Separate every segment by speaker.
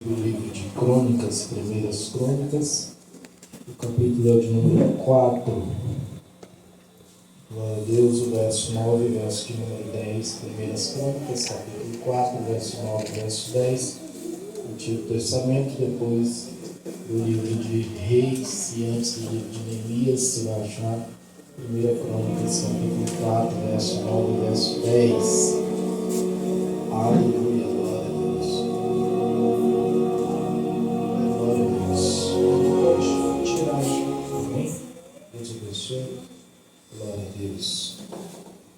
Speaker 1: do livro de Crônicas, Primeiras Crônicas, o capítulo é de número 4. Glória a Deus, o verso 9, verso de número 10, Primeiras Crônicas, capítulo 4, verso 9, verso 10, Antigo Testamento, depois do livro de Reis e antes do livro de Neemias, você vai achar Primeira Crônicas, capítulo 4, verso 9, verso 10. Aleluia, glória a Deus. Glória a Deus. Pode tirar, amém? Deus abençoe. Glória a Deus.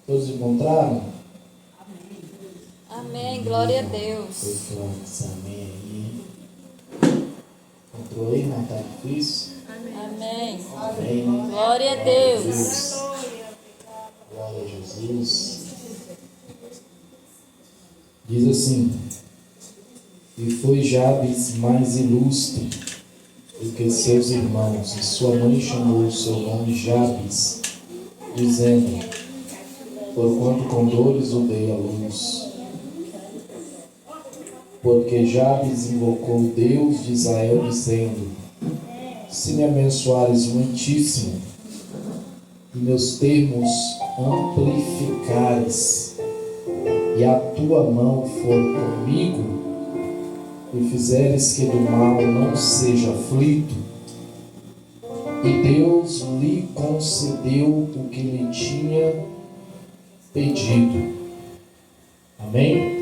Speaker 1: Todos encontraram?
Speaker 2: Amém, glória a Deus.
Speaker 1: Foi Franks, amém aí. Encontrou aí, não está difícil?
Speaker 2: Amém.
Speaker 1: Amém.
Speaker 2: Glória a Deus.
Speaker 1: Glória a Jesus. Diz assim: e foi Jabes mais ilustre do que seus irmãos, e sua mãe chamou o seu nome Jabes, dizendo: porquanto com dores o dei à luz. Porque Jabes invocou Deus de Israel, dizendo: se me abençoares muitíssimo, e meus termos amplificares, e a tua mão for comigo, e fizeres que do mal não seja aflito, e Deus lhe concedeu o que lhe tinha pedido. Amém?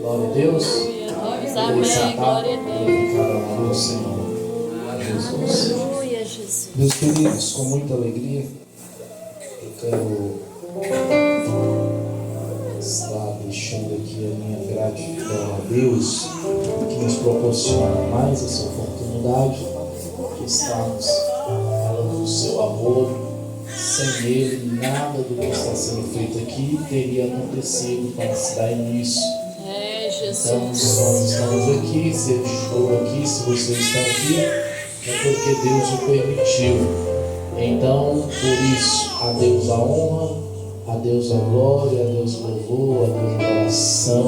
Speaker 1: Glória a Deus.
Speaker 2: Amém, glória a Deus.
Speaker 1: Cada um do Senhor Jesus.
Speaker 2: Aleluia, Jesus.
Speaker 1: Meus queridos, com muita alegria, eu quero estar deixando aqui a minha gratidão a Deus, que nos proporciona mais essa oportunidade de estarmos falando do seu amor. Sem Ele, nada do que está sendo feito aqui teria acontecido para se dar início.
Speaker 2: Jesus.
Speaker 1: Então, se nós estamos aqui, se eu estou aqui, se você está aqui, é porque Deus o permitiu. Então, por isso, a Deus a honra, a Deus a glória, a Deus o louvor, a Deus a adoração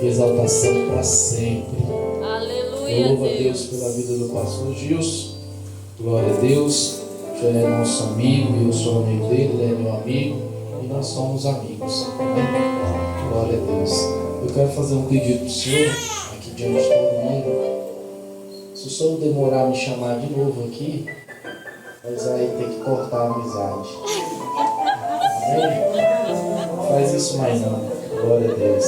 Speaker 1: e exaltação para sempre.
Speaker 2: Aleluia,
Speaker 1: Eu louvo a Deus pela vida do pastor Gilson. Glória a Deus. Já é nosso amigo, eu sou amigo dele, ele é meu amigo e nós somos amigos. Amém? Glória a Deus. Eu quero fazer um pedido para o Senhor, aqui diante de todo mundo. Se o Senhor demorar a me chamar de novo aqui, nós vai ter que cortar a amizade. Amém? Não faz isso mais não. Glória a Deus.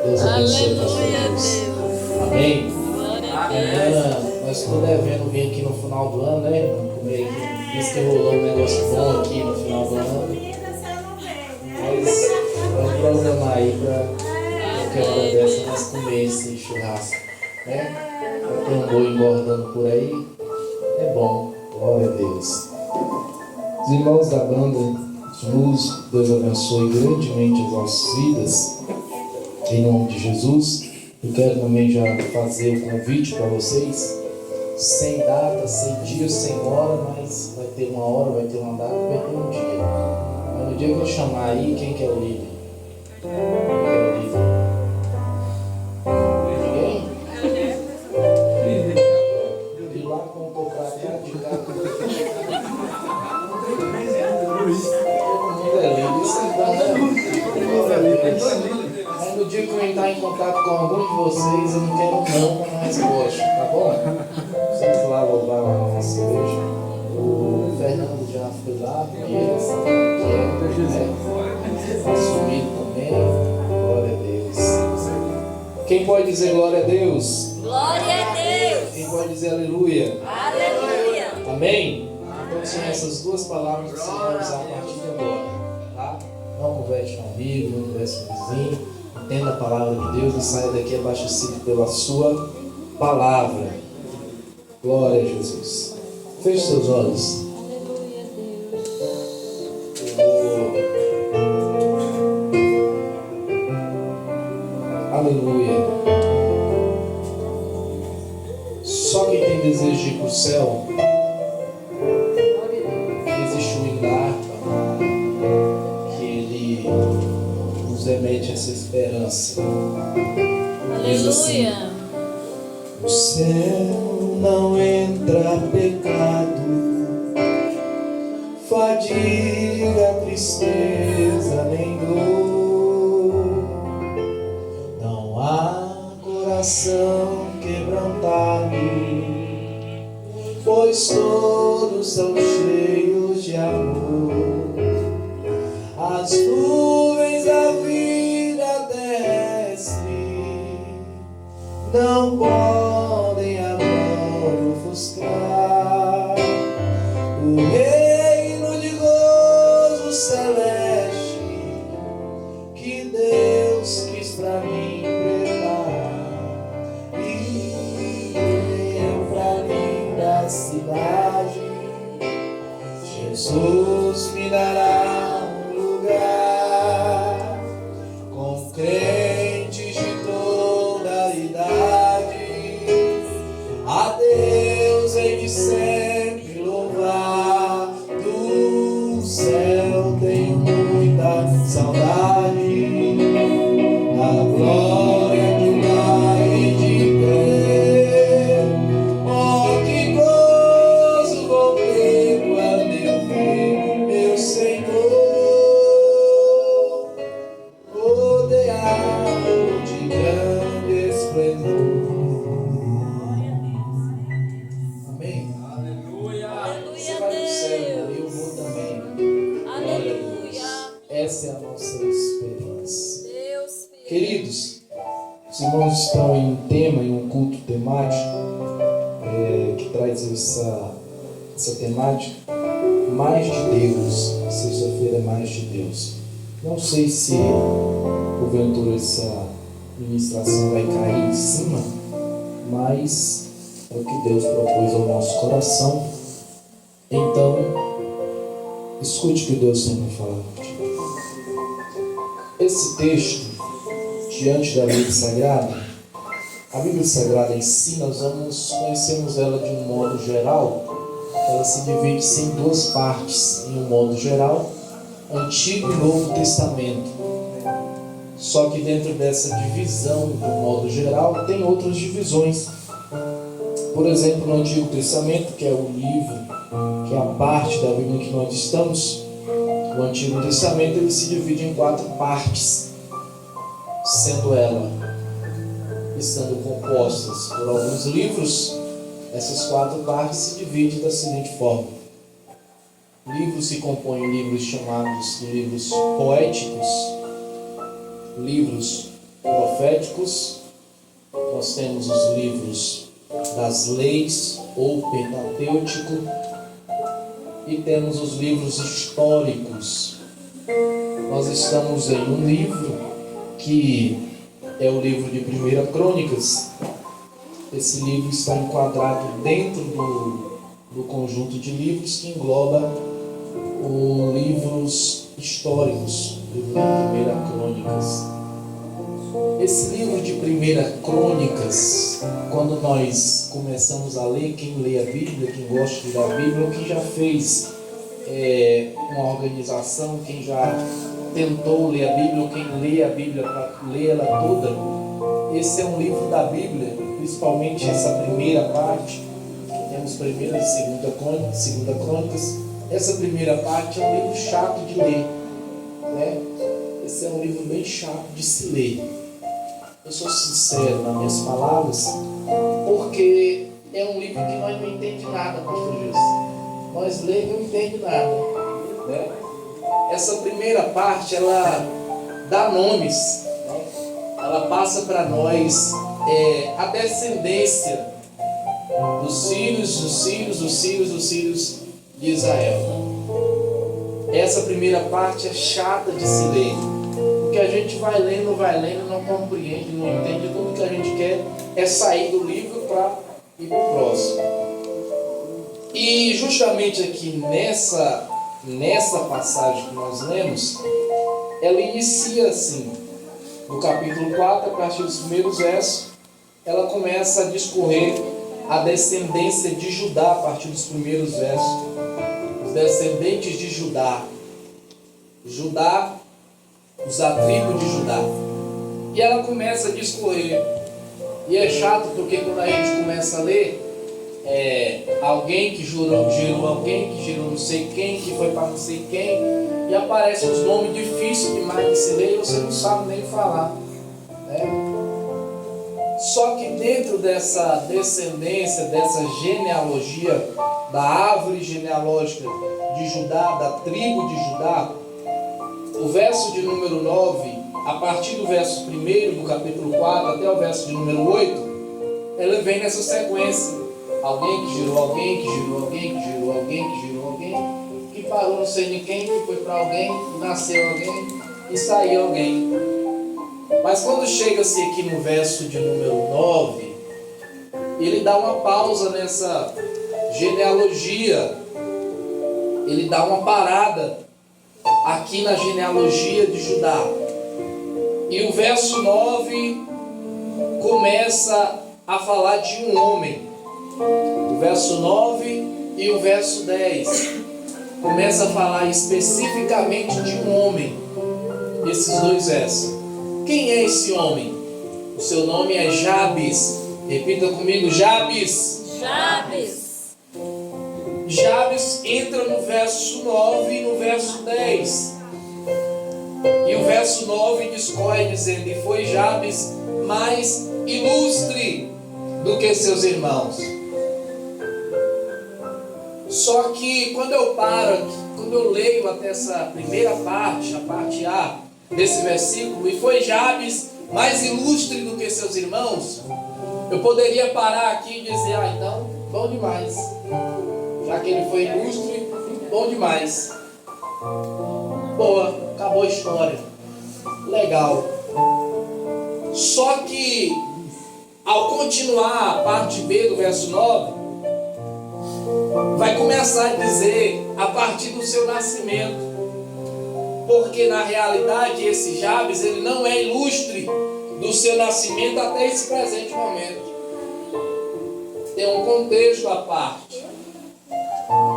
Speaker 1: Deus abençoe a todos. Amém? Amanhã nós estamos devendo vir aqui no final do ano, né? Comer aqui. Diz que rolou um negócio bom aqui no final do ano. Mas vamos programar aí para qualquer hora dessa nós comer esse churrasco, né? Tem um boi engordando por aí, é bom, glória a Deus. Os irmãos da banda de luz, Deus abençoe grandemente as nossas vidas, em nome de Jesus. Eu quero também já fazer o convite para vocês, sem data, sem dia, sem hora, mas vai ter uma hora, vai ter uma data, vai ter um dia. Mas no dia que eu chamar aí, quem que é o líder? Quem que é o líder? De lá contou pra cá, de cá. Mas no dia que eu entrar em contato com algum de vocês, eu não quero não com a resposta, tá bom? Vocês lá louvar lá na cerveja. O Fernando já foi lá, e eles está sumido também. Glória a Deus. Quem pode dizer glória a Deus?
Speaker 2: Glória a Deus.
Speaker 1: Quem pode dizer aleluia?
Speaker 2: Aleluia.
Speaker 1: Amém? Então são essas duas palavras que você vai usar a partir de agora, tá? Não converse com um amigo, não converse com um vizinho. Entenda a palavra de Deus e saia daqui abastecido pela sua palavra. Glória a Jesus. Feche seus olhos.
Speaker 2: Aleluia,
Speaker 1: Aleluia. Só quem tem desejo de ir para o céu, existe um milagre que ele nos remete essa esperança. Diz assim:
Speaker 2: aleluia.
Speaker 1: No céu não entra pecado, fadiga, tristeza nem dor. Não há coração quebrantado, pois todos são cheios de amor. As nuvens da vida terrestre não podem a glória ofuscar o reino de gozo celeste que Deus quis pra mim preparar. E eu pra linda cidade, Jesus me dará um lugar com crentes de toda a idade. A Deus hei de sempre louvar, do céu tenho muita saudade, da glória que vai de ter. Oh, que gozo vou ter quando eu ver meu Senhor rodeado de grande esplendor. Amém? Você vai no céu, eu vou também. Glória a Deus. Essa é a nossa esperança. Queridos, os irmãos estão em um tema, em um culto temático, que traz essa temática, mais de Deus. Sexta-feira é mais de Deus. Não sei se porventura essa ministração vai cair em cima, mas é o que Deus propôs ao nosso coração. Então, escute o que Deus tem para falar contigo. Esse texto, diante da Bíblia Sagrada, a Bíblia Sagrada em si, nós conhecemos ela de um modo geral. Ela se divide em duas partes, em um modo geral, Antigo e Novo Testamento. Só que dentro dessa divisão, do modo geral, tem outras divisões. Por exemplo, no Antigo Testamento, que é o livro, que é a parte da Bíblia em que nós estamos, o Antigo Testamento ele se divide em 4 partes, sendo ela, estando compostas por alguns livros. Essas 4 partes se dividem da seguinte forma. Livros se compõem de livros chamados de livros poéticos, livros proféticos. Nós temos os livros das leis ou Pentateuco e temos os livros históricos. Nós estamos em um livro que é o livro de 1 Crônicas. Esse livro está enquadrado dentro do conjunto de livros que engloba os livros históricos, livro de 1 Crônicas. Esse livro de 1 Crônicas, quando nós começamos a ler, quem lê a Bíblia, quem gosta de ler a Bíblia, ou quem já fez uma organização, quem já tentou ler a Bíblia, ou quem lê a Bíblia para ler ela toda, esse é um livro da Bíblia, principalmente essa primeira parte. Temos 1 e 2 Crônicas. Essa primeira parte é um livro chato de ler, né? Esse é um livro bem chato de se ler. Eu sou sincero nas minhas palavras, porque é um livro que nós não entendemos nada, pastor Jesus. Nós lemos e não entendemos nada, né? Essa primeira parte, ela dá nomes, né? Ela passa para nós a descendência dos filhos de Israel. Essa primeira parte é chata de se ler, porque a gente vai lendo, não compreende, não entende. Tudo que a gente quer é sair do livro para ir para o próximo. E justamente aqui nessa passagem que nós lemos, ela inicia assim, no capítulo 4, a partir dos primeiros versos, ela começa a discorrer a descendência de Judá, a partir dos primeiros versos. Os descendentes de Judá, a tribo de Judá. E ela começa a discorrer E é chato porque quando a gente começa a ler, alguém que gerou alguém, que gerou não sei quem, que foi para não sei quem, e aparecem uns nomes difíceis demais de se ler e você não sabe nem falar. Né? Só que dentro dessa descendência, dessa genealogia, da árvore genealógica de Judá, da tribo de Judá, o verso de número 9, a partir do verso 1 do capítulo 4 até o verso de número 8, ele vem nessa sequência. Alguém que gerou alguém, que gerou alguém, que gerou alguém, que gerou alguém, que parou não sei de quem, que foi para alguém, que nasceu alguém e saiu alguém. Mas quando chega-se aqui no verso de número 9, ele dá uma pausa nessa genealogia. Ele dá uma parada aqui na genealogia de Judá. E o verso 9 começa a falar de um homem. O verso 9 e o verso 10 começa a falar especificamente de um homem. Esses dois versos. Quem é esse homem? O seu nome é Jabes. Repita comigo, Jabes.
Speaker 2: Jabes.
Speaker 1: Jabes entra no verso 9 e no verso 10. E o verso 9 discorre dizendo: e foi Jabes mais ilustre do que seus irmãos. Só que quando eu leio até essa primeira parte, a parte A desse versículo, e foi Jabes mais ilustre do que seus irmãos, eu poderia parar aqui e dizer: então, bom demais. Já que ele foi ilustre, bom demais. Boa, acabou a história. Legal. Só que, ao continuar a parte B do verso 9, vai começar a dizer a partir do seu nascimento. Porque na realidade esse Jabes, ele não é ilustre do seu nascimento até esse presente momento. Tem um contexto à parte.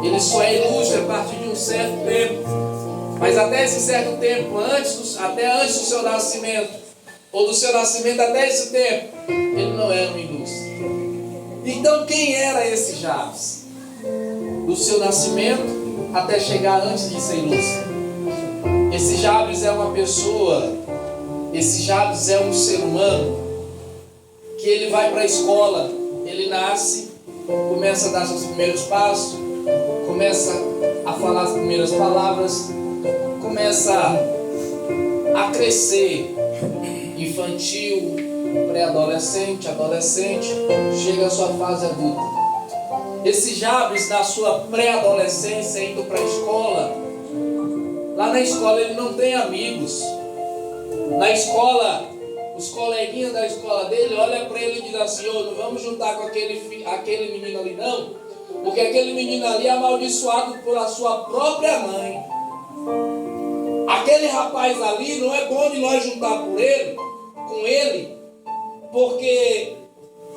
Speaker 1: Ele só é ilustre a partir de um certo tempo. Mas até esse certo tempo, até antes do seu nascimento, ou do seu nascimento até esse tempo, ele não era um ilustre. Então quem era esse Jabes? Do seu nascimento até chegar antes de ser ilustre. Esse Jabes é uma pessoa, esse Jabes é um ser humano, que ele vai para a escola, ele nasce, começa a dar seus primeiros passos, começa a falar as primeiras palavras, começa a crescer, infantil, pré-adolescente, adolescente, chega à sua fase adulta. Esse Jabes, na sua pré-adolescência, indo para a escola, lá na escola ele não tem amigos. Na escola, os coleguinhas da escola dele olham para ele e dizem assim: não vamos juntar com aquele menino ali não, porque aquele menino ali é amaldiçoado por a sua própria mãe. Aquele rapaz ali não é bom de nós juntar com ele, porque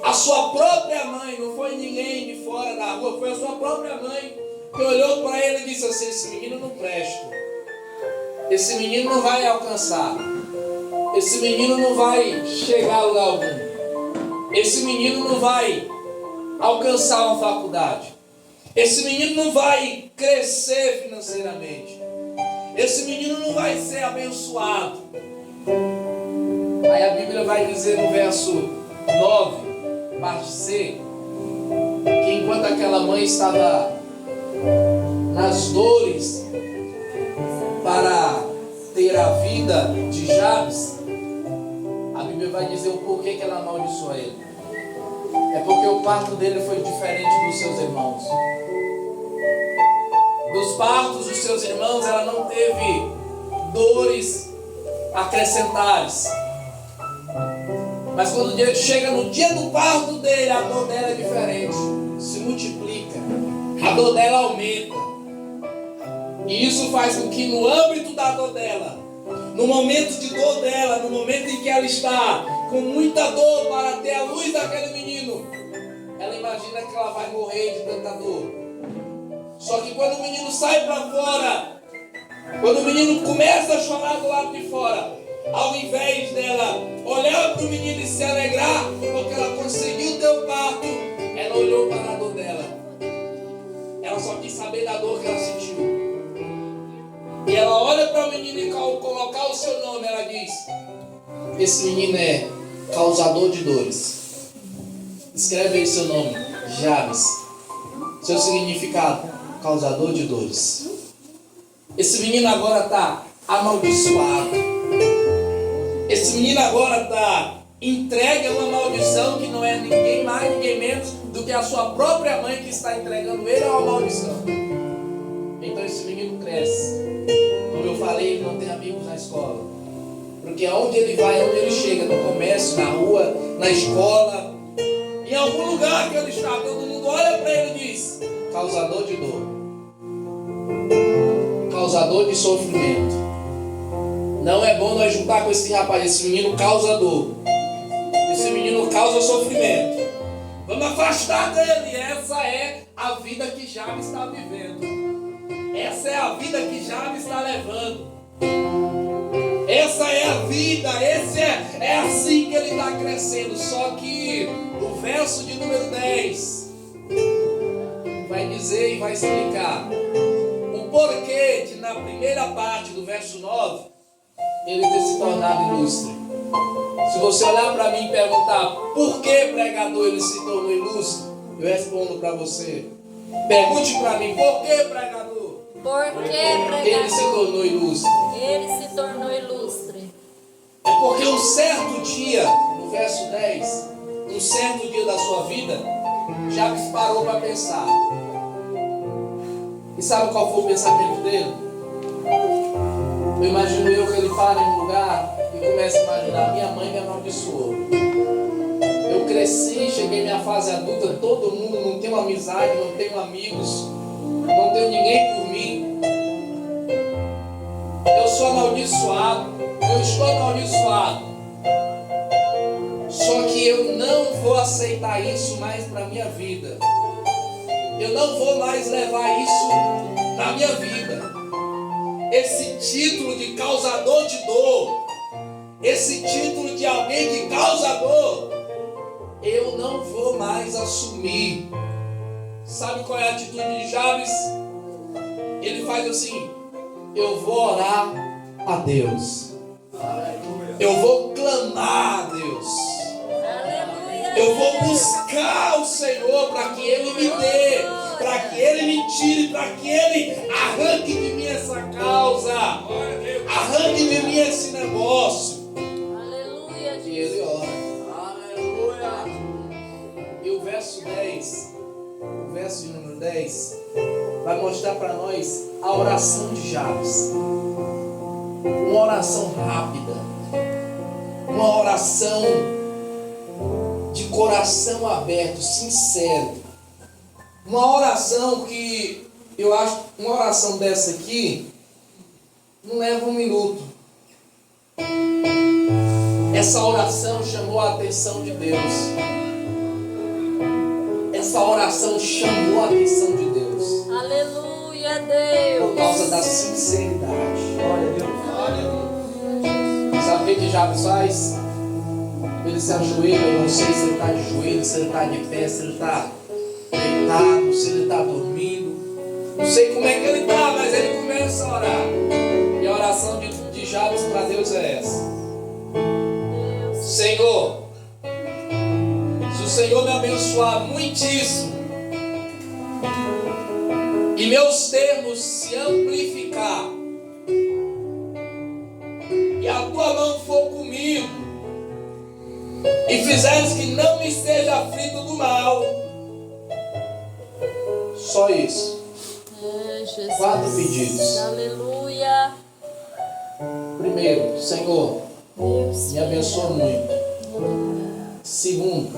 Speaker 1: a sua própria mãe, não foi ninguém de fora da rua, foi a sua própria mãe que olhou para ele e disse assim: esse menino não presta, esse menino não vai alcançar, esse menino não vai chegar a lugar algum, esse menino não vai alcançar uma faculdade, esse menino não vai crescer financeiramente, esse menino não vai ser abençoado. Aí a Bíblia vai dizer no verso 9, parte C, que enquanto aquela mãe estava nas dores para ter a vida de Jabes, a Bíblia vai dizer o porquê que ela amaldiçoou ele. É porque o parto dele foi diferente dos seus irmãos. Dos partos dos seus irmãos, ela não teve dores acrescentares. Mas quando chega no dia do parto dele, a dor dela é diferente, se multiplica, a dor dela aumenta. E isso faz com que no âmbito da dor dela, no momento de dor dela, no momento em que ela está com muita dor para ter a luz daquele menino, ela imagina que ela vai morrer de tanta dor. Só que quando o menino sai para fora, quando o menino começa a chorar do lado de fora,
Speaker 3: ao invés dela olhar para o menino e se alegrar, porque ela conseguiu ter o parto, ela olhou para a dor dela. Ela só quis saber da dor que ela sentiu. E ela olha para o menino e colocar o seu nome, ela diz: esse menino é causador de dores. Escreve aí seu nome, Jabes. Seu significado: causador de dores. Esse menino agora está amaldiçoado. Esse menino agora está entregue a uma maldição que não é ninguém mais, ninguém menos do que a sua própria mãe que está entregando ele a uma maldição. Então esse menino cresce. Como eu falei, ele não tem amigos na escola. Porque aonde ele vai, aonde ele chega, no comércio, na rua, na escola, em algum lugar que ele está, todo mundo olha para ele e diz: causador de dor, causador de sofrimento. Não é bom nós juntar com esse rapaz. Esse menino causa dor, esse menino causa sofrimento. Vamos afastar dele. Essa é a vida que Jabes está vivendo. Essa é a vida que Jabes está levando. Essa é a vida. É assim que ele está crescendo. Só que o verso de número 10 vai dizer e vai explicar o porquê de, na primeira parte do verso 9, ele ter se tornado ilustre. Se você olhar para mim e perguntar por que, pregador, ele se tornou ilustre, eu respondo para você. Pergunte para mim: por que, pregador?
Speaker 2: Por que, pregador?
Speaker 3: Ele se tornou ilustre.
Speaker 2: Ele se tornou ilustre.
Speaker 3: É porque um certo dia, no verso 10, um certo dia da sua vida, Jabes parou para pensar. E sabe qual foi o pensamento dele? Eu imagino que ele para em um lugar e começa a imaginar: minha mãe me amaldiçoou. Eu cresci, cheguei minha fase adulta, todo mundo, não tenho amizade, não tenho amigos, não tenho ninguém por mim. Eu sou amaldiçoado, eu estou amaldiçoado. Só que eu não vou aceitar isso mais para a minha vida. Eu não vou mais levar isso na minha vida. Esse título de causador de dor, esse título de alguém que causa dor, eu não vou mais assumir. Sabe qual é a atitude de Jabes? Ele faz assim: eu vou orar a Deus. Eu vou clamar a Deus.
Speaker 2: Aleluia.
Speaker 3: Eu vou buscar o Senhor para que Ele me dê, para que Ele me tire, para que Ele arranque de mim essa causa, arranque de mim esse negócio.
Speaker 2: Aleluia.
Speaker 3: E ele ora. Aleluia. E o verso 10, o verso de número 10, vai mostrar para nós a oração de Jabes. Uma oração rápida, uma oração de coração aberto, sincero. Uma oração que eu acho, uma oração dessa aqui não leva um minuto. Essa oração chamou a atenção de Deus. Essa oração chamou a atenção de Deus.
Speaker 2: Aleluia, Deus.
Speaker 3: Por causa da sinceridade. Glória a Deus. Sabe o que Jabes faz? Ele se ajoelha. Eu não sei se ele está de joelho, se ele está de pé, se ele está deitado, se ele está dormindo. Não sei como é que ele está, mas ele começa a orar. E a oração de Jabes para Deus é essa: Senhor, se o Senhor me abençoar muitíssimo e meus termos se amplificar, e a tua mão for comigo, e fizeres que não me esteja aflito do mal, só isso.
Speaker 2: Jesus.
Speaker 3: 4 pedidos.
Speaker 2: Aleluia.
Speaker 3: Primeiro, Senhor,
Speaker 2: Deus.
Speaker 3: me abençoa muito. Segundo,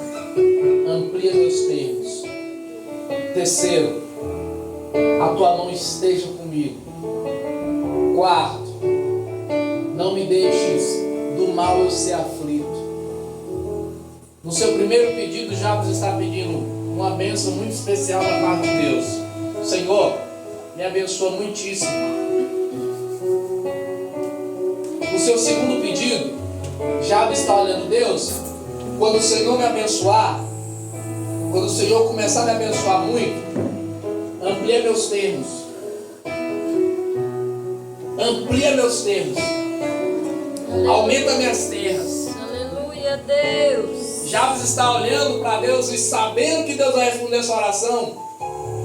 Speaker 3: amplia meus termos. Terceiro, a tua mão esteja comigo. Quarto, não me deixes do mal eu ser aflito. No seu primeiro pedido, Jabes está pedindo uma bênção muito especial da parte de Deus. Senhor, me abençoa muitíssimo. No seu segundo pedido, Jabes está olhando Deus. Quando o Senhor me abençoar, quando o Senhor começar a me abençoar muito, amplia meus termos. Amplia meus termos. Aumenta minhas terras.
Speaker 2: Aleluia, Deus.
Speaker 3: Jabes está olhando para Deus e sabendo que Deus vai responder essa oração.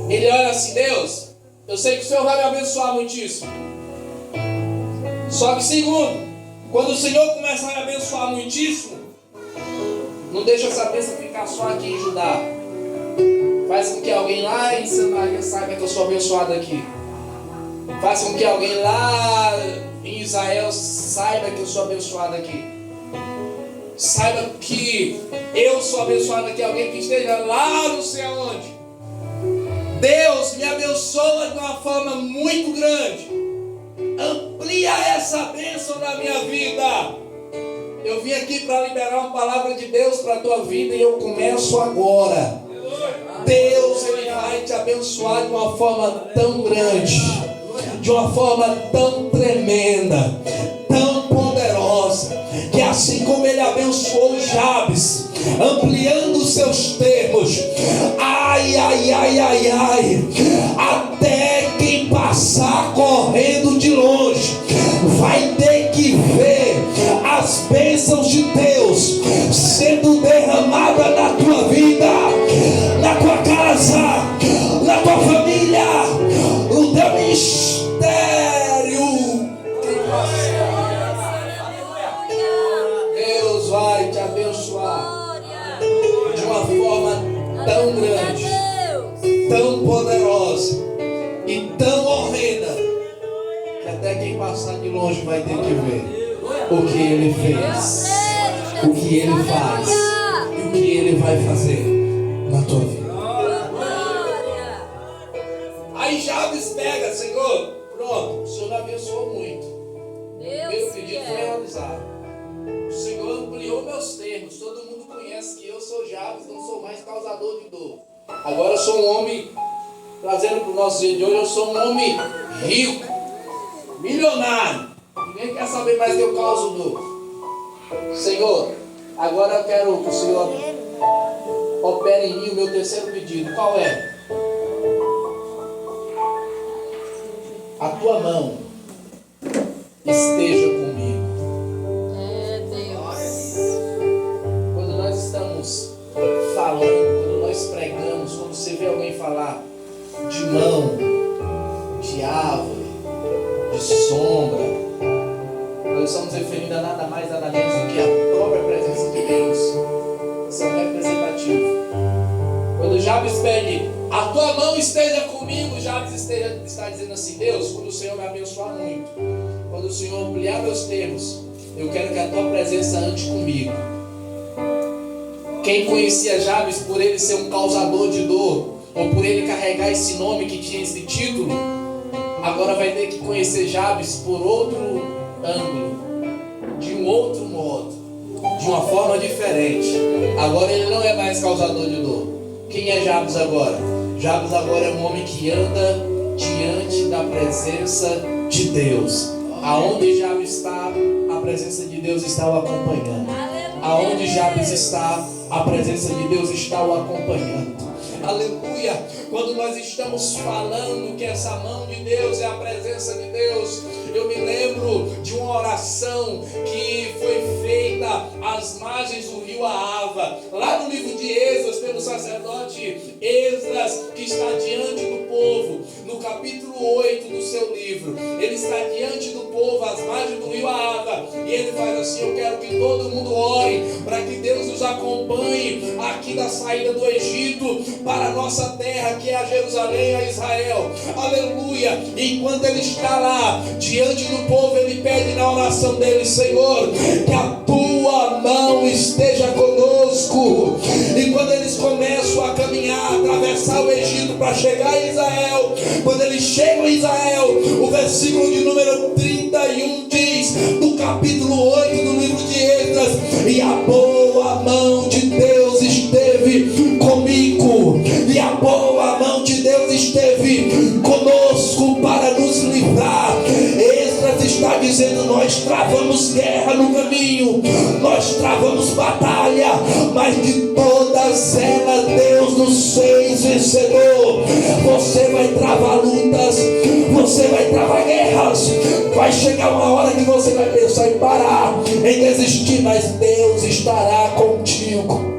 Speaker 3: Ele olha assim: Deus, eu sei que o Senhor vai me abençoar muitíssimo. Só que segundo, quando o Senhor começar a me abençoar muitíssimo, não deixa essa bênção ficar só aqui em Judá. Faz com que alguém lá em Samaria saiba que eu sou abençoado aqui. Faz com que alguém lá em Israel saiba que eu sou abençoado aqui. Saiba que eu sou abençoado aqui. Alguém que esteja lá não sei aonde. Deus me abençoa de uma forma muito grande. Amplia essa bênção na minha vida. Eu vim aqui para liberar uma palavra de Deus para a tua vida e eu começo agora. Deus, Ele vai te abençoar de uma forma tão grande, de uma forma tão tremenda, tão poderosa, que assim como Ele abençoou Jabes, ampliando os seus termos, ai, ai, ai, ai, ai, até quem passar correndo de longe vai ter que ver as bênçãos de Deus sendo derramada na tua vida, na tua casa, na tua família, no teu ministério. Deus vai te abençoar de uma forma tão grande, tão poderosa e tão horrenda, que até quem passar de longe vai ter que ver o que Ele fez, o que Ele faz e o que Ele vai fazer na tua vida. Aí Jabes pega: Senhor, pronto, o Senhor me abençoou muito. Meu pedido foi realizado. O Senhor ampliou meus termos. Todo mundo conhece que eu sou Jabes, não sou mais causador de dor. Agora eu sou um homem, trazendo para o nosso dia de hoje, eu sou um homem rico, milionário. Ninguém quer saber mais que eu causo dor. Senhor, agora eu quero que o Senhor opere em mim o meu terceiro pedido. Qual é? A tua mão esteja comigo. Quando nós estamos falando, quando nós pregamos, quando você vê alguém falar de mão, de árvore, de sombra, nós estamos referindo a nada mais, nada menos do que a própria presença de Deus. Isso é um representativo. Quando Jabes pede: a tua mão esteja comigo, Jabes está dizendo assim: Deus, quando o Senhor me abençoar muito, quando o Senhor ampliar meus termos, eu quero que a tua presença ande comigo. Quem conhecia Jabes por ele ser um causador de dor, ou por ele carregar esse nome que tinha esse título, agora vai ter que conhecer Jabes por outro ângulo, de um outro modo, de uma forma diferente. Agora ele não é mais causador de dor. Quem é Jabes agora? Jabes agora é um homem que anda diante da presença de Deus. Aonde Jabes está, a presença de Deus está o acompanhando. Aonde Jabes está, a presença de Deus está o acompanhando. Aleluia! Quando nós estamos falando que essa mão de Deus é a presença de Deus, eu me lembro de uma oração que foi feita às margens do rio Ahava, lá no livro de Esdras, pelo sacerdote Esdras, que está diante do povo, no capítulo 8 do seu livro. Ele está diante do povo, às margens do rio Ahava, e ele faz assim: eu quero que todo mundo ore, para que Deus nos acompanhe aqui da saída do Egito, para a nossa terra, que é a Jerusalém, a Israel. Aleluia! Enquanto ele está lá, diante do povo, ele pede na oração dele: Senhor, que a tua mão esteja conosco. E quando eles começam a caminhar, atravessar o Egito para chegar em Israel, quando eles chegam em Israel, o versículo de número 31 diz, do capítulo 8 do livro de Esdras: e a boa mão de Deus esteve comigo, e a boa mão de Deus esteve conosco para nos livrar. Esdras está dizendo: nós travamos guerra no caminho, travamos batalha, mas de todas elas Deus nos fez vencedor. Você vai travar lutas, você vai travar guerras, vai chegar uma hora que você vai pensar em parar, em desistir, mas Deus estará contigo.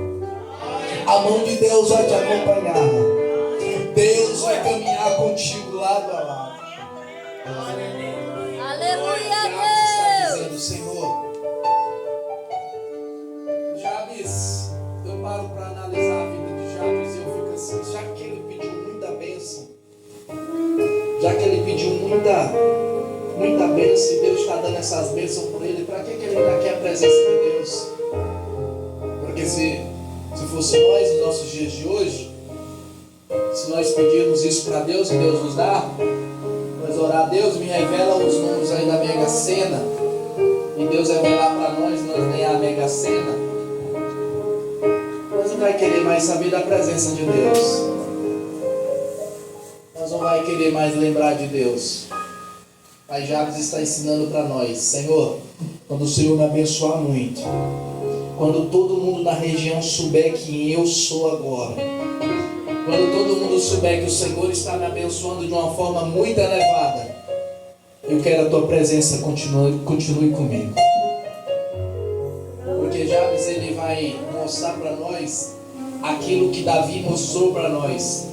Speaker 3: A mão de Deus vai te acompanhar. Deus vai caminhar contigo lado a lado.
Speaker 2: Aleluia,
Speaker 3: Jabes está
Speaker 2: Deus.
Speaker 3: dizendo, Senhor, Jabes, eu paro para analisar a vida de Jabes e eu fico assim, já que ele pediu muita bênção, já que ele pediu muita bênção e Deus está dando essas bênçãos por ele, para que ele ainda quer a presença de Deus? Porque se fosse nós nos nossos dias de hoje, se nós pedirmos isso para Deus e Deus nos dá, nós orar a Deus, me revela os números aí da Mega Sena, e Deus revelar para nós ganhar a Mega Sena, nós não vai querer mais saber da presença de Deus, nós não vai querer mais lembrar de Deus. Pai Jabes está ensinando para nós, Senhor, quando o Senhor me abençoar muito, quando todo mundo na região souber quem eu sou agora, quando todo mundo souber que o Senhor está me abençoando de uma forma muito elevada, eu quero a tua presença continue comigo. Porque Jabes ele vai mostrar para nós aquilo que Davi mostrou para nós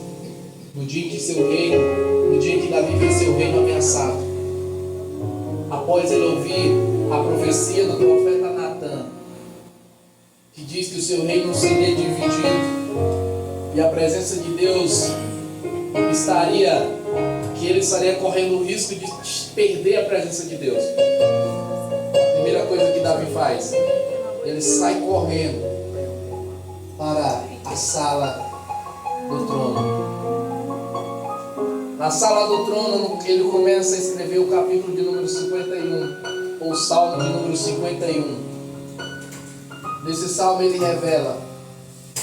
Speaker 3: no dia que Davi viu seu reino ameaçado. Após ele ouvir a profecia do profeta Natan, que diz que o seu reino seria dividido e a presença de Deus ele estaria correndo o risco de perder a presença de Deus. A primeira coisa que Davi faz, ele sai correndo para a sala do trono. Na sala do trono, ele começa a escrever o capítulo de número 51, ou o salmo de número 51. Nesse salmo ele revela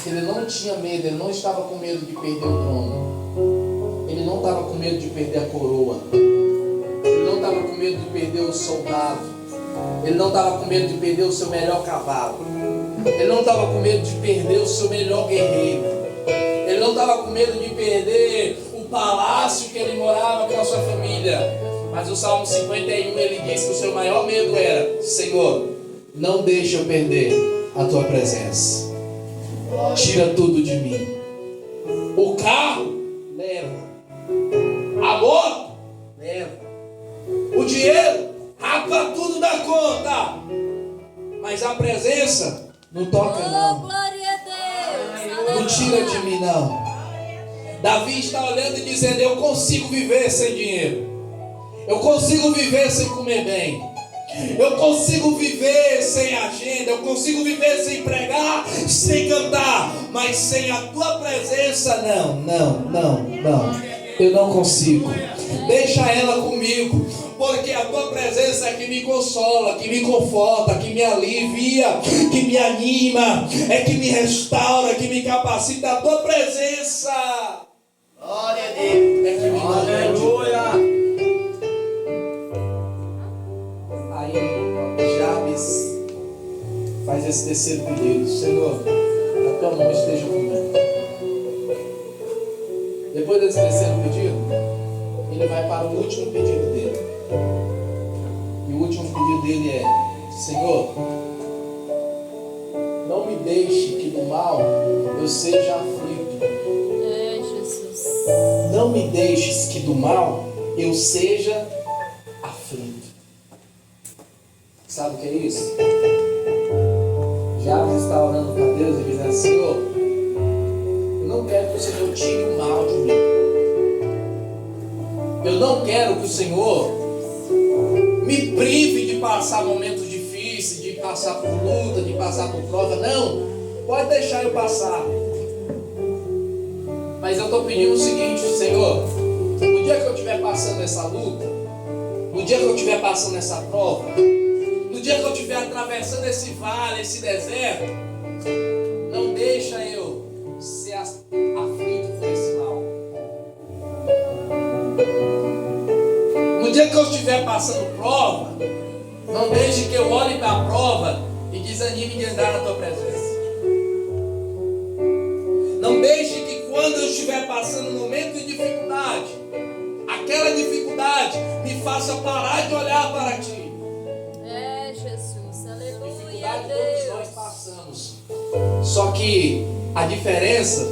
Speaker 3: que ele não tinha medo, ele não estava com medo de perder o trono. Ele não estava com medo de perder a coroa. Ele não estava com medo de perder o soldado. Ele não estava com medo de perder o seu melhor cavalo. Ele não estava com medo de perder o seu melhor guerreiro. Ele não estava com medo de perder o palácio que ele morava com a sua família. Mas o Salmo 51 ele diz que o seu maior medo era: Senhor, não deixe eu perder a tua presença. Tira tudo de mim. O carro, leva. A moto, leva. O dinheiro, rapa tudo da conta. Mas a presença, não toca não.
Speaker 2: Glória a Deus.
Speaker 3: Não tira de mim não. Davi está olhando e dizendo: eu consigo viver sem dinheiro. Eu consigo viver sem comer bem. Eu consigo viver sem agenda. Eu consigo viver sem pregar, sem cantar. Mas sem a tua presença, não. Eu não consigo. Deixa ela comigo. Porque a tua presença é que me consola, que me conforta, que me alivia, que me anima, é que me restaura, que me capacita. A tua presença.
Speaker 4: Glória a Deus.
Speaker 3: É que me
Speaker 4: Aleluia.
Speaker 3: Aí Jabes faz esse terceiro pedido: Senhor, que a tua mão esteja comigo. Depois desse terceiro pedido, ele vai para o último pedido dele. E o último pedido dele é: Senhor, não me deixe que do mal eu seja aflito.
Speaker 2: É, Jesus.
Speaker 3: Não me deixes que do mal eu seja aflito. Sabe o que é isso? Jabes está orando para Deus e dizendo: Senhor, eu não quero que o Senhor tire o mal de mim. Eu não quero que o Senhor me prive de passar momentos difíceis, de passar por luta, de passar por prova. Não, pode deixar eu passar. Mas eu estou pedindo o seguinte: Senhor, no dia que eu estiver passando essa luta, no dia que eu estiver passando essa prova, no dia que eu estiver atravessando esse vale, esse deserto, não deixa eu ser aflito por esse mal. No dia que eu estiver passando prova, não deixe que eu olhe para a prova e desanime de andar na tua presença. Não deixe que quando eu estiver passando um momento de dificuldade, aquela dificuldade me faça parar de olhar para ti.
Speaker 2: É, Jesus. Aleluia,
Speaker 3: Dificuldade todos nós
Speaker 2: Deus.
Speaker 3: passamos. Só que a diferença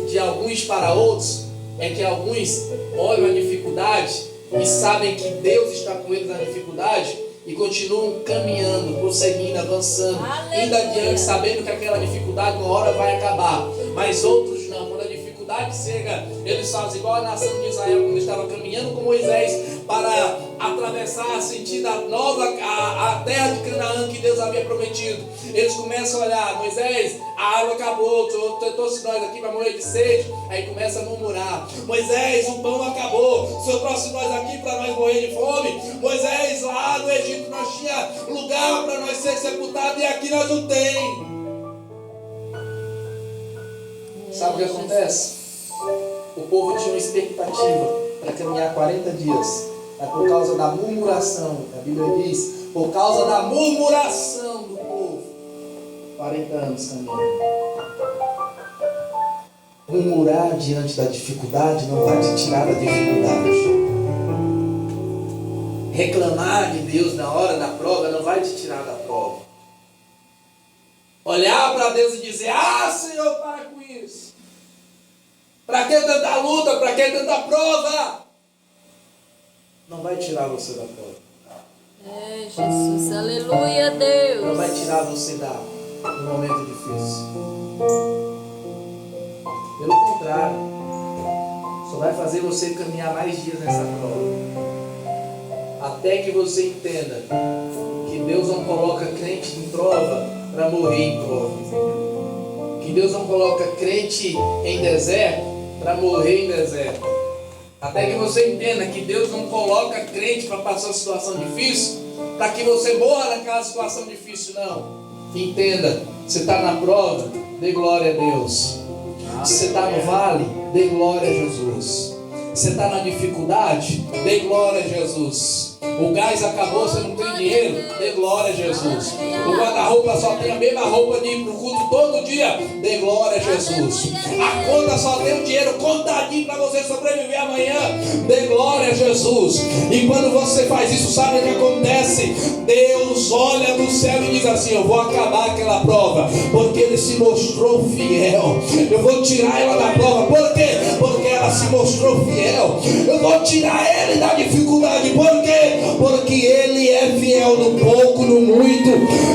Speaker 3: de alguns para outros é que alguns olham a dificuldade e sabem que Deus está com eles na dificuldade e continuam caminhando, prosseguindo, avançando,
Speaker 2: Aleluia.
Speaker 3: indo adiante, sabendo que aquela dificuldade uma hora vai acabar. Mas outros não, quando a dificuldade chega, eles fazem igual a nação de Israel quando estava caminhando com Moisés para atravessar, sentir a terra de Canaã que Deus havia prometido. Eles começam a olhar: Moisés, a água acabou, trouxe nós aqui para morrer de sede. Aí começa a murmurar: Moisés, o pão acabou, o Senhor trouxe nós aqui para nós morrer de fome. Moisés, lá no Egito nós tinha lugar para nós ser sepultados e aqui nós não tem. Sabe o que acontece? O povo tinha uma expectativa para caminhar 40 dias. Mas por causa da murmuração, a Bíblia diz, por causa da murmuração do povo, 40 anos caminhando. Murmurar diante da dificuldade não vai te tirar da dificuldade. Reclamar de Deus na hora da prova não vai te tirar da prova. Olhar para Deus e dizer: ah, Senhor, para com isso. Para que tanta luta? Para que tanta prova? Não vai tirar você da prova.
Speaker 2: É, Jesus. Aleluia, Deus.
Speaker 3: Não vai tirar você do momento difícil. Pelo contrário, só vai fazer você caminhar mais dias nessa prova. Até que você entenda que Deus não coloca crente em prova para morrer em prova. Que Deus não coloca crente em deserto para morrer em deserto. Até que você entenda que Deus não coloca crente para passar uma situação difícil para que você morra naquela situação difícil, não. Entenda, você está na prova, dê glória a Deus. Você está no vale, dê glória a Jesus. Você está na dificuldade, dê glória a Jesus. O gás acabou, você não tem dinheiro, dê glória a Jesus. O guarda-roupa só tem a mesma roupa de ir para o culto todo dia, dê glória a Jesus. A conta só tem o dinheiro contadinho para você sobreviver amanhã, dê glória a Jesus. E quando você faz isso, sabe o que acontece? Deus olha do céu e diz assim: eu vou acabar aquela prova, porque ele se mostrou fiel. Eu vou tirar ela da prova, por quê? Porque ela se mostrou fiel. Eu vou tirar ele da dificuldade, por quê? Porque ele é fiel no pouco, no muito,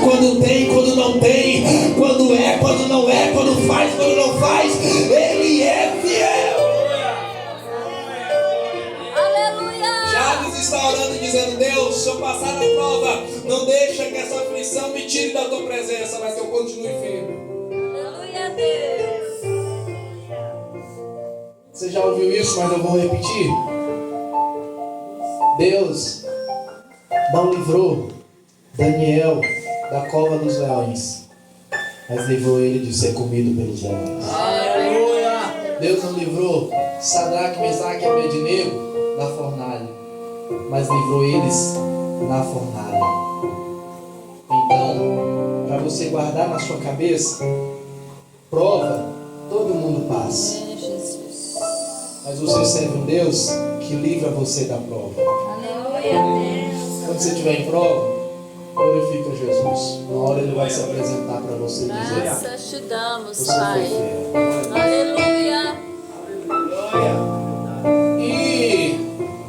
Speaker 3: quando tem, quando não tem, quando é, quando não é, quando faz, quando não faz, ele é fiel.
Speaker 2: Aleluia.
Speaker 3: Jabes está orando e dizendo: Deus, se eu passar na prova, não deixa que essa aflição me tire da tua presença, mas que eu continue firme.
Speaker 2: Aleluia, Deus.
Speaker 3: Você já ouviu isso, mas eu vou repetir. Deus não livrou Daniel da cova dos leões, mas livrou ele de ser comido pelos leões.
Speaker 4: Aleluia.
Speaker 3: Deus não livrou Sadraque, Mesaque e Abednego da fornalha, mas livrou eles na fornalha. Então, para você guardar na sua cabeça, prova todo mundo passa,
Speaker 2: É, Jesus.
Speaker 3: mas você serve um Deus que livra você da prova.
Speaker 2: Aleluia, Deus.
Speaker 3: Quando você estiver em prova, glorifica Jesus. Na hora ele vai se apresentar para você e dizer:
Speaker 2: Graças te damos,
Speaker 3: você foi
Speaker 2: Pai.
Speaker 3: fiel.
Speaker 2: Aleluia.
Speaker 3: E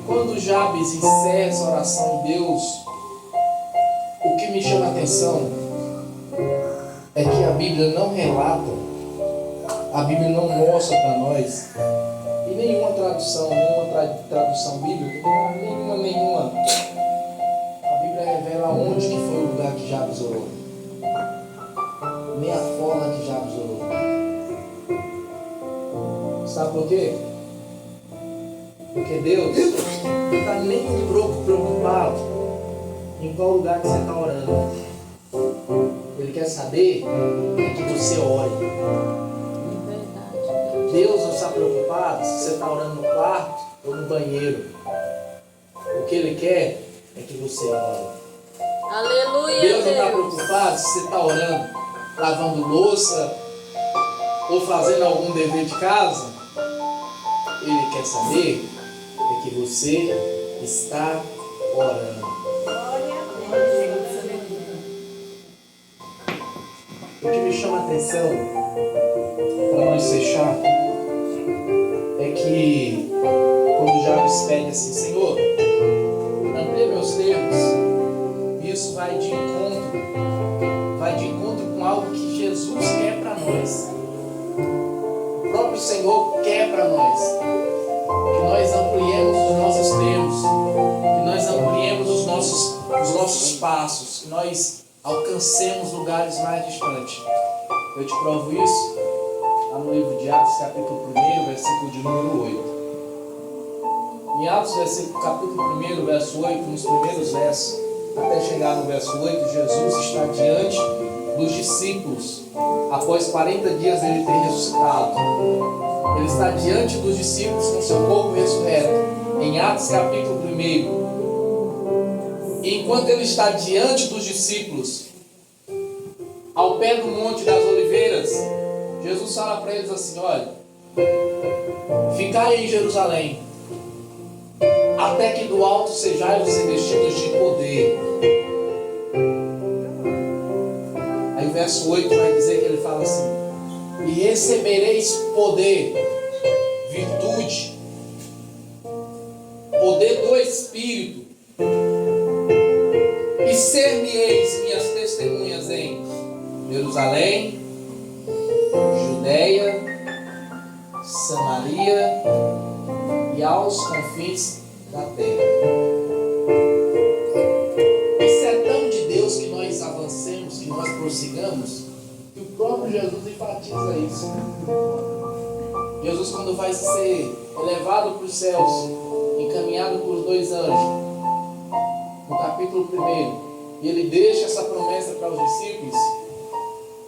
Speaker 3: quando Jabes encerra essa oração em Deus, o que me chama a atenção é que a Bíblia não relata, a Bíblia não mostra para nós, e nenhuma tradução bíblica, nenhuma, a Bíblia revela onde que foi o lugar que Jabes orou, nem a forma que Jabes orou. Sabe por quê? Porque Deus não está nem um pouco preocupado em qual lugar que você está orando. Ele quer saber é que você ore.
Speaker 2: É verdade.
Speaker 3: Deus não está preocupado se você está orando no quarto ou no banheiro. O que Ele quer é que você ore.
Speaker 2: Aleluia,
Speaker 1: Deus não está
Speaker 2: Deus.
Speaker 1: preocupado se você está orando, lavando louça ou fazendo algum dever de casa. Ele quer saber é que você está orando. O que me chama a atenção, para nós fechar, é que quando Jabes pede assim, Senhor, amplia meus termos, isso vai de encontro com algo que Jesus quer para nós. O próprio Senhor quer para nós, que nós ampliemos os nossos termos, que nós ampliemos os nossos passos, que nós alcancemos lugares mais distantes. Eu te provo isso lá no livro de Atos, capítulo 1, versículo de número 8. Em Atos, capítulo 1, verso 8, nos primeiros versos, até chegar no verso 8, Jesus está diante dos discípulos, após 40 dias ele ter ressuscitado. Ele está diante dos discípulos com seu corpo ressurreto, em Atos capítulo 1. E enquanto ele está diante dos discípulos, ao pé do Monte das Oliveiras, Jesus fala para eles assim, olha, ficai em Jerusalém, até que do alto sejais revestidos de poder. Aí o verso 8 vai dizer que ele fala assim, e recebereis poder, virtude, poder do Espírito, e ser-me-eis minhas testemunhas em Jerusalém, Judeia, Samaria e aos confins da terra. Isso é tão de Deus que nós avancemos, que nós prossigamos, que o próprio Jesus enfatiza isso. Jesus, quando vai ser elevado para os céus, encaminhado por 2 anjos, no capítulo 1, e ele deixa essa promessa para os discípulos,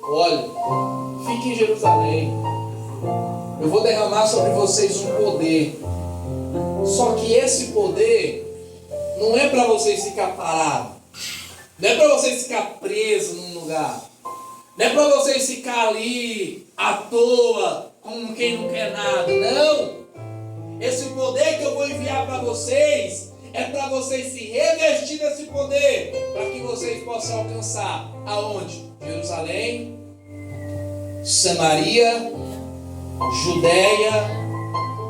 Speaker 1: olha, fique em Jerusalém, eu vou derramar sobre vocês um poder, só que esse poder não é para vocês ficar parados, não é para vocês ficar presos num lugar, não é para vocês ficar ali à toa, como quem não quer nada, não. Esse poder que eu vou enviar para vocês é para vocês se revestir desse poder, para que vocês possam alcançar aonde? Jerusalém, Samaria, Judeia,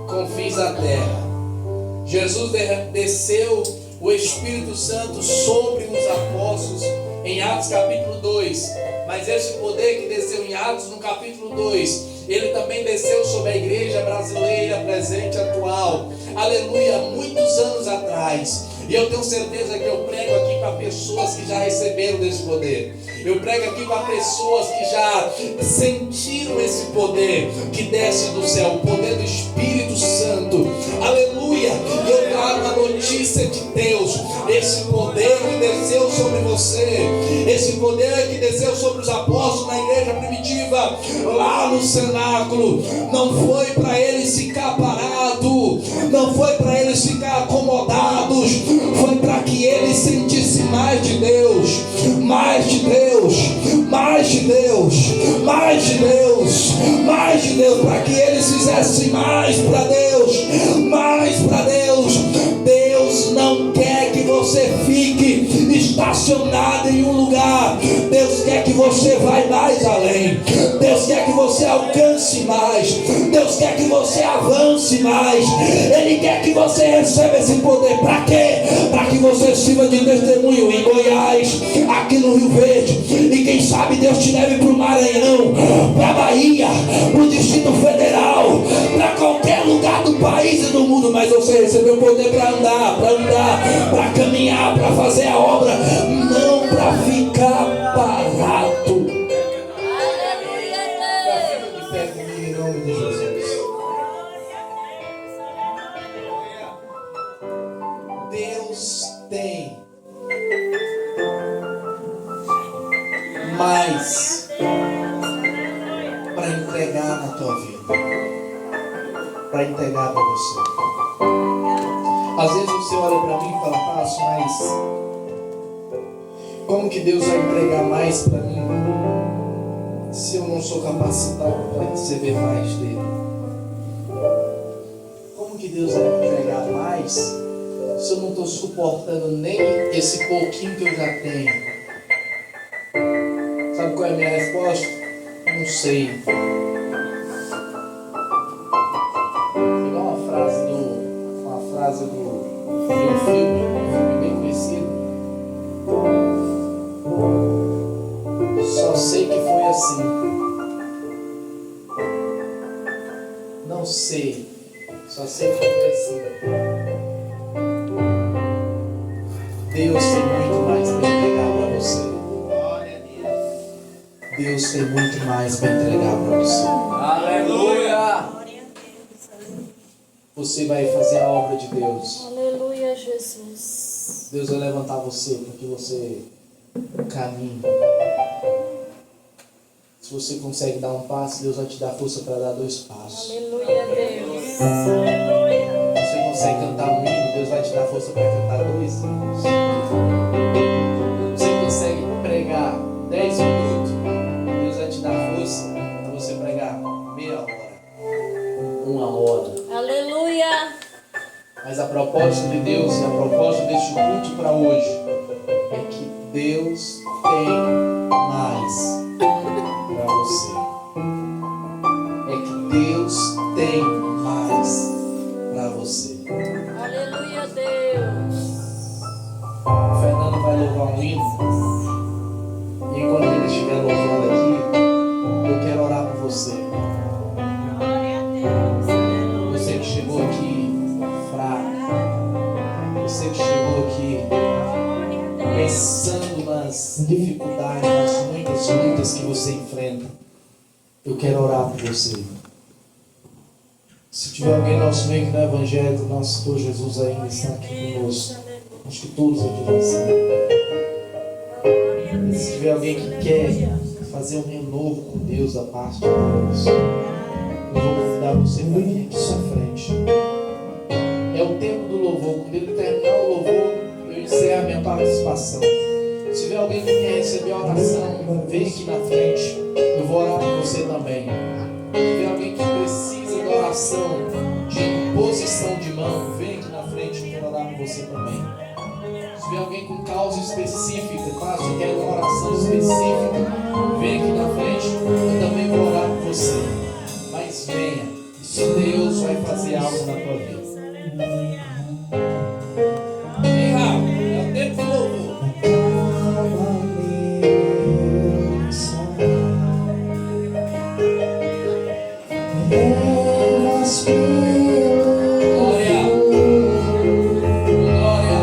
Speaker 1: confins da terra. Jesus desceu o Espírito Santo sobre os apóstolos em Atos capítulo 2, mas esse poder que desceu em Atos no capítulo 2, ele também desceu sobre a igreja brasileira presente, atual, aleluia, muitos anos atrás. E eu tenho certeza que eu prego aqui para pessoas que já receberam desse poder. Eu prego aqui para pessoas que já sentiram esse poder que desce do céu, o poder do Espírito Santo. Aleluia! E eu trago a notícia de Deus. Esse poder que desceu sobre você, esse poder que desceu sobre os apóstolos na igreja primitiva, lá no cenáculo, não foi para eles ficar parados, não foi para eles ficar acomodados, foi para que eles sentissem mais de Deus, mais de Deus, mais de Deus, mais de Deus, mais de Deus, para que eles fizessem mais para Deus, mais para Deus. Deus não quer que você fique estacionado em um lugar. Deus quer que você vá mais além. Deus quer que você alcance mais. Deus quer que você avance mais. Ele quer que você receba esse poder. Para quê? Para que você sirva de testemunho em Goiás, aqui no Rio Verde, e quem sabe Deus te leve para o Maranhão, para a Bahia, para o Distrito Federal, para qualquer lugar do país e do mundo. Mas você recebeu poder para andar, para caminhar, para fazer a obra, não para ficar parado. Fica de pé comigo em nome de Jesus. Deus tem mais para entregar na tua vida, para entregar para você. Às vezes você olha para mim e fala, Tasso, mas Como que Deus vai entregar mais para mim se eu não sou capacitado para receber mais dele? Como que Deus vai me entregar mais se eu não estou suportando nem esse pouquinho que eu já tenho? Sabe qual é a minha resposta? Não sei. Igual uma frase de um filme bem conhecido. Só sei que foi assim. Não sei. Só sei que foi assim. Deus tem muito mais para entregar para você. Deus tem muito mais para entregar para você.
Speaker 4: Aleluia.
Speaker 1: Você vai fazer a obra de Deus.
Speaker 2: Aleluia, Jesus.
Speaker 1: Deus vai levantar você para que você caminhe. Se você consegue dar um passo, Deus vai te dar força para dar 2 passos.
Speaker 2: Aleluia, Deus.
Speaker 1: Se você consegue cantar um hino, Deus vai te dar força para cantar 2 hinos. Se você consegue pregar 10 minutos, Deus vai te dar força para você pregar meia hora, 1 hora.
Speaker 2: Aleluia.
Speaker 1: Mas a proposta de Deus e a proposta deste culto para hoje é que Deus tem mais para você. É que Deus tem mais para você.
Speaker 2: Aleluia, Deus.
Speaker 1: O Fernando vai louvar um hino. E enquanto ele estiver louvando aqui, eu quero orar por você. Você que chegou aqui fraco. Você que chegou aqui pensando nas dificuldades, nas muitas lutas que você enfrenta. Eu quero orar por você. Se tiver alguém no nosso meio que não é evangélico, nosso Senhor Jesus ainda está aqui conosco. Acho que todos aqui já estão. E se tiver alguém que quer fazer um renovo com Deus da parte de Deus, eu vou convidar você para vir aqui à frente. É o tempo do louvor. Quando ele terminar o louvor, eu encerro a minha participação. Se tiver alguém que quer receber a oração, vem aqui na frente. Eu vou orar por você também. Se tiver alguém que precisa de oração, de imposição de mão, vem aqui na frente. Eu vou orar por você também. Se tiver alguém com causa específica, caso eu quero uma oração específica, vem aqui na frente. Eu também vou orar por você. Mas venha. Se Deus vai fazer algo na tua vida. Vem, Raul. É o tempo do louvor. Glória. Glória.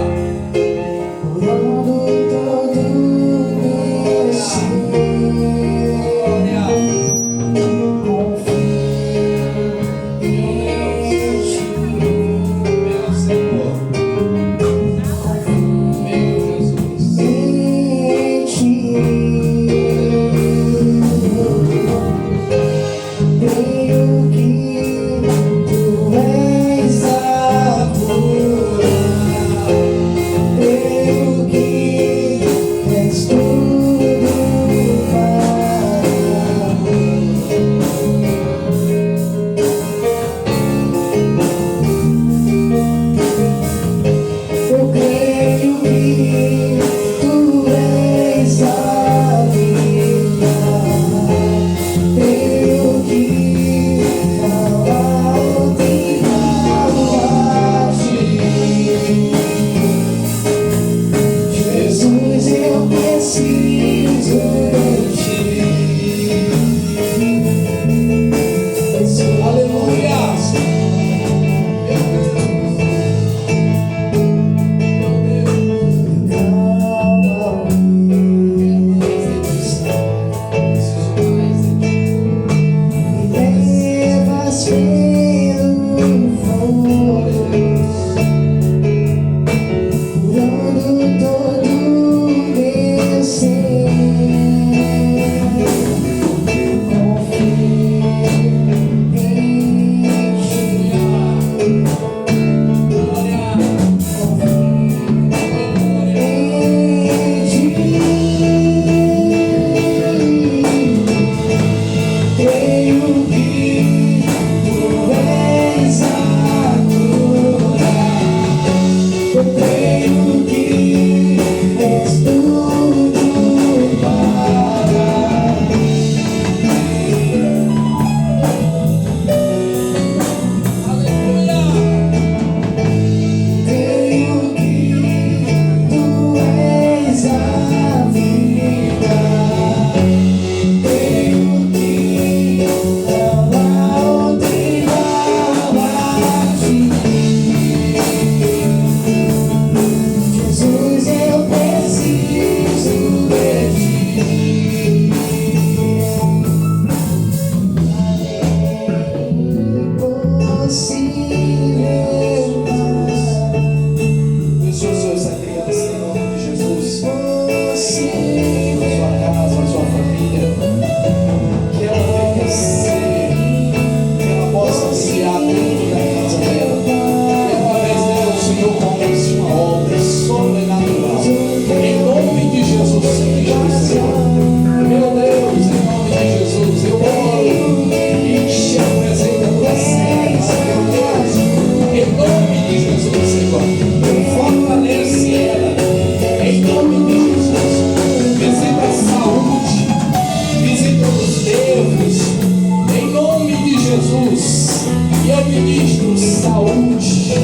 Speaker 3: ministro saúde.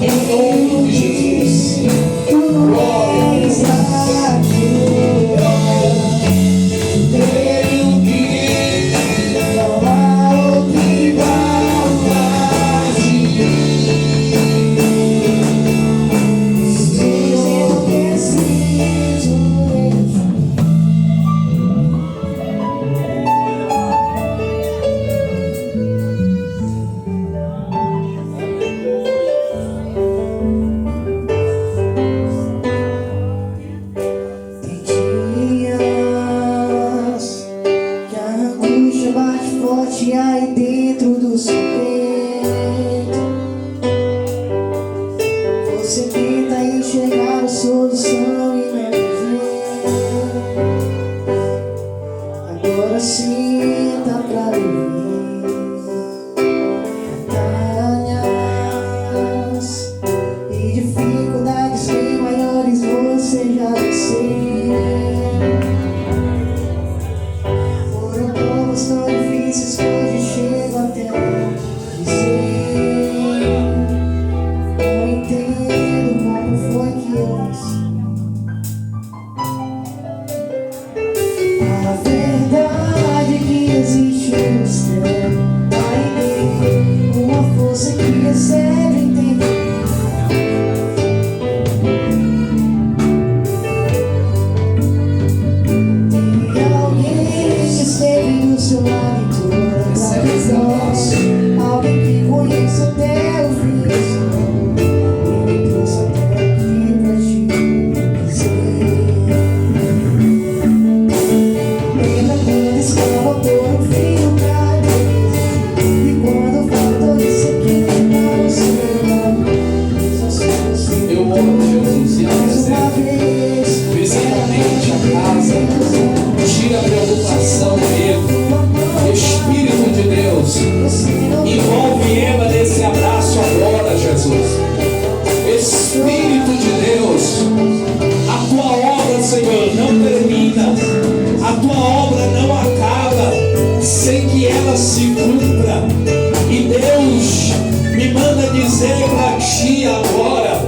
Speaker 3: Em nome de Jesus. Glória a Deus. Creio que não há outro igual a ti.
Speaker 5: Tem dias que a angústia bate forte aí dentro do seu peito. Você tenta enxergar a solução e não vê. Agora senta pra ouvir batalhas e dificuldades bem maiores você já venceu. Foram provas tão difíceis que hoje chego até a dizer: não entendo como foi que eu venci. A verdade é que existe no céu, aí dentro, uma força que recebe entendimento. Tem alguém que esteve do seu lado em toda a trajetória, alguém que conhece até o fim do seu nome, e me trouxe até aqui pra te dizer. Lembra quando estava por um fio pra desistir, e quando faltou isso aqui pra você lembrar, só se você
Speaker 3: Eu oro, Jesus, e
Speaker 5: mais uma vez.
Speaker 3: visita a mente, a casa, tira a preocupação, medo. Espírito de Deus, envolve Eva nesse abraço agora, Jesus. Espírito de Deus, a tua obra, Senhor, não termina, a tua obra não acaba sem que ela se cumpra. E Deus me manda dizer para ti agora: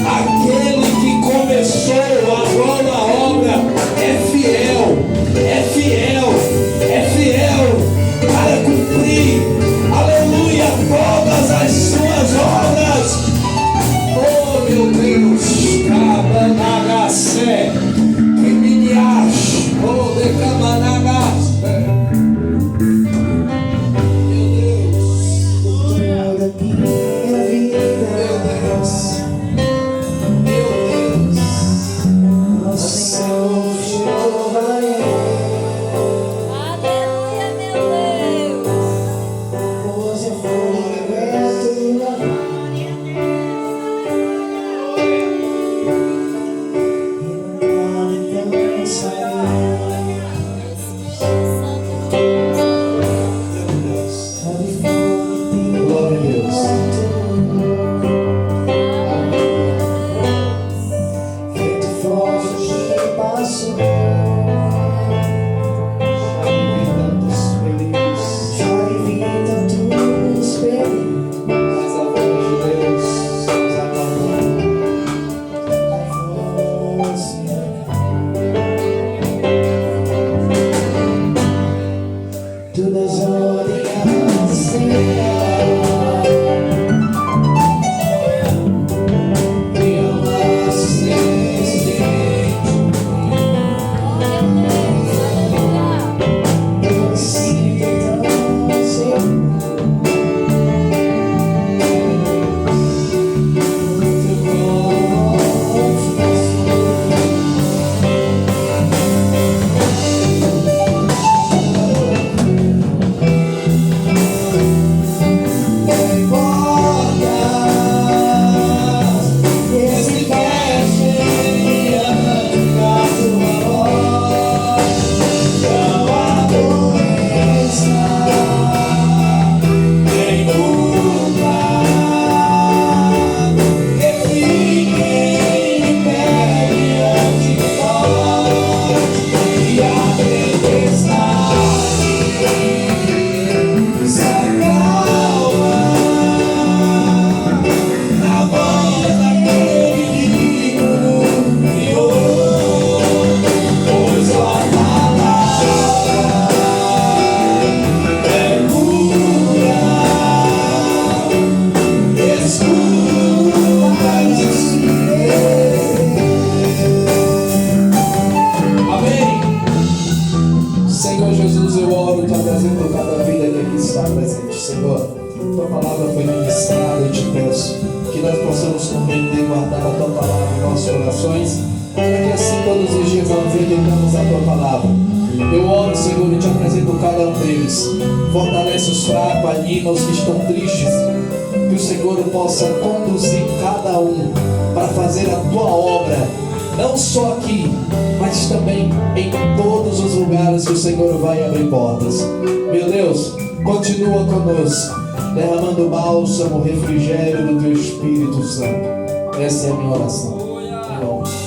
Speaker 3: aquele que começou a boa obra é fiel, é fiel, é fiel para cumprir, aleluia, todas as suas obras. Oh meu Deus, Cabanagacé, Quiminias, oh de Cabanagacé. Meu Deus,
Speaker 5: Toda minha vida,
Speaker 3: meu Deus.
Speaker 1: ministrado, eu te peço que nós possamos compreender e guardar a tua palavra em nossos corações, para que assim todos os dias nós meditamos a tua palavra. Eu oro, Senhor, e te apresento cada um deles. Fortalece os fracos, anima os que estão tristes. Que o Senhor possa conduzir cada um para fazer a tua obra, não só aqui, mas também em todos os lugares que o Senhor vai abrir portas. Meu Deus, continua conosco, derramando bálsamo, refrigério do teu Espírito Santo. Essa é a minha oração. Em nome